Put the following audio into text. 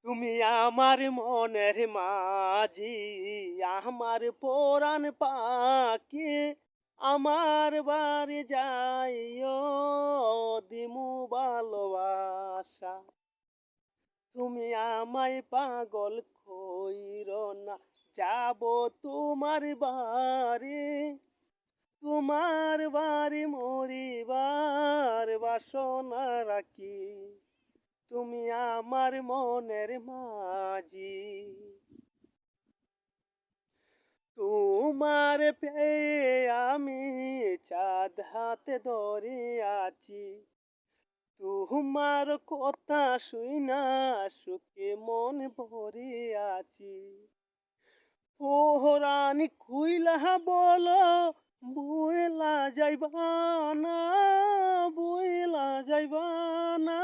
তুমি আমার মনের মাঝি, আমার পরাণ পাখি, আমার বাড়ি যাইও দিমু ভালোবাসা। তুমি আমায় পাগল কইরো না, যাব তোমার বাড়ি, তোমার বাড়ি মরিবার বাসনা রাখি। তুমি আমার মনের মাঝি, তোমার পেয়ে আমি চাঁদ হাতে ধরে আছি। তোমার কথা শুইনা সুখে মন ভরে আছি। পোহরানি খুইলা বলো, বুইলা যাইবা না, বুইলা যাইবা না।